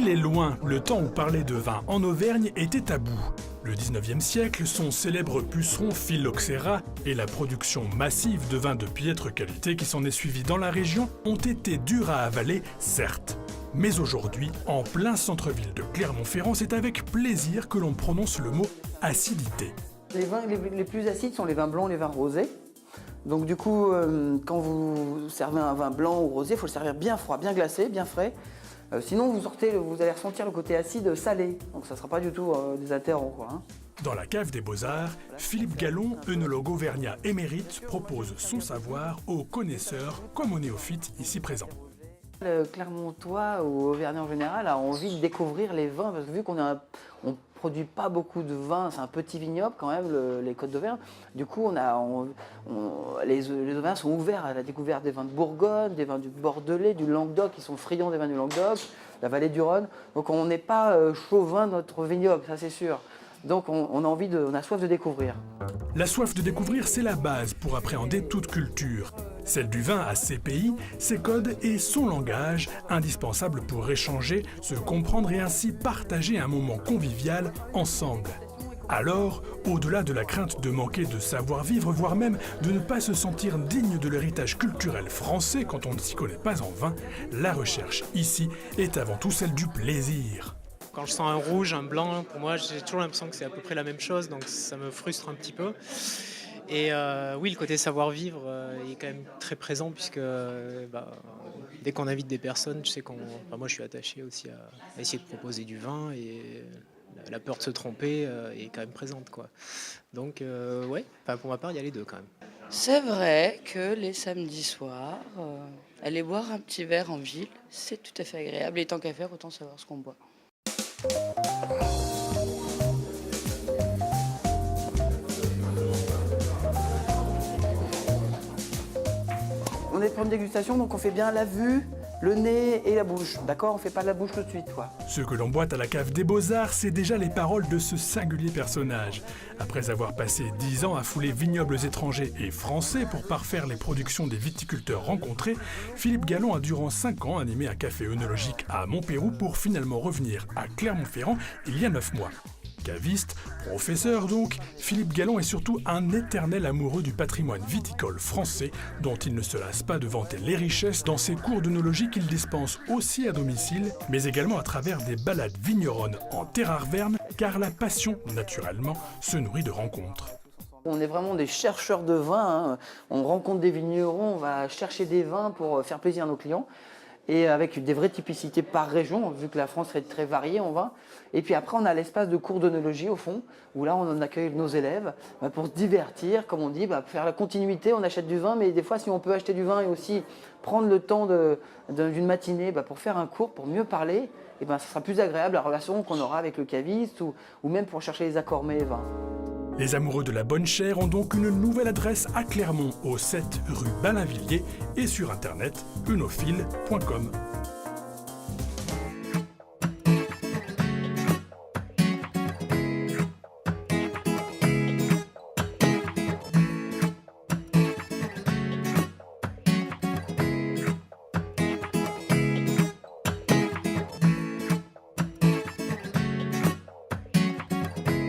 Il est loin le temps où parler de vin en Auvergne était tabou. Le 19e siècle, son célèbre puceron Phylloxera et la production massive de vins de piètre qualité qui s'en est suivie dans la région ont été durs à avaler, certes. Mais aujourd'hui, en plein centre-ville de Clermont-Ferrand, c'est avec plaisir que l'on prononce le mot acidité. Les vins les plus acides sont les vins blancs et les vins rosés. Donc du coup, quand vous servez un vin blanc ou rosé, il faut le servir bien froid, bien glacé, bien frais. Sinon, vous allez ressentir le côté acide salé. Donc ça ne sera pas du tout désaltérant, quoi, hein. Dans la cave des Beaux-Arts, Philippe Gallon, œnologue auvergnat émérite, propose son savoir aux connaisseurs comme aux néophytes ici présents. Le Clermontois ou Auvergnat en général a envie de découvrir les vins, parce que vu qu'on ne produit pas beaucoup de vin, c'est un petit vignoble quand même, les Côtes d'Auvergne. Du coup, les Auvergnats sont ouverts à la découverte des vins de Bourgogne, des vins du Bordelais, du Languedoc, ils sont friands des vins du Languedoc, la vallée du Rhône. Donc on n'est pas chauvin de notre vignoble, ça c'est sûr. Donc on a soif de découvrir. La soif de découvrir, c'est la base pour appréhender toute culture. Celle du vin a ses pays, ses codes et son langage, indispensable pour échanger, se comprendre et ainsi partager un moment convivial ensemble. Alors, au-delà de la crainte de manquer de savoir-vivre, voire même de ne pas se sentir digne de l'héritage culturel français quand on ne s'y connaît pas en vin, la recherche ici est avant tout celle du plaisir. Quand je sens un rouge, un blanc, pour moi, j'ai toujours l'impression que c'est à peu près la même chose, donc ça me frustre un petit peu. Et oui, le côté savoir-vivre est quand même très présent, puisque dès qu'on invite des personnes, moi je suis attaché aussi à essayer de proposer du vin, et la peur de se tromper est quand même présente, quoi. Donc pour ma part, il y a les deux quand même. C'est vrai que les samedis soirs, aller boire un petit verre en ville, c'est tout à fait agréable. Et tant qu'à faire, autant savoir ce qu'on boit. On est pour une dégustation, donc on fait bien la vue, le nez et la bouche. D'accord? On fait pas la bouche tout de suite, quoi. Ce que l'on boit à la cave des Beaux-Arts, c'est déjà les paroles de ce singulier personnage. Après avoir passé 10 ans à fouler vignobles étrangers et français pour parfaire les productions des viticulteurs rencontrés, Philippe Gallon a durant 5 ans animé un café œnologique à Montpérou pour finalement revenir à Clermont-Ferrand il y a 9 mois. Caviste, professeur donc, Philippe Gallon est surtout un éternel amoureux du patrimoine viticole français dont il ne se lasse pas de vanter les richesses dans ses cours d'œnologie qu'il dispense aussi à domicile, mais également à travers des balades vigneronnes en terre arverne, car la passion, naturellement, se nourrit de rencontres. On est vraiment des chercheurs de vin, hein. On rencontre des vignerons, on va chercher des vins pour faire plaisir à nos clients. Et avec des vraies typicités par région, vu que la France est très variée en vin. Et puis après, on a l'espace de cours d'œnologie au fond, où là, on accueille nos élèves pour se divertir, comme on dit, faire la continuité. On achète du vin, mais des fois, si on peut acheter du vin et aussi prendre le temps d'une matinée pour faire un cours, pour mieux parler, et ça sera plus agréable la relation qu'on aura avec le caviste ou même pour chercher les accords mets et vins. Les amoureux de la bonne chère ont donc une nouvelle adresse à Clermont, au 7 rue Ballainvilliers et sur internet œnophile.com.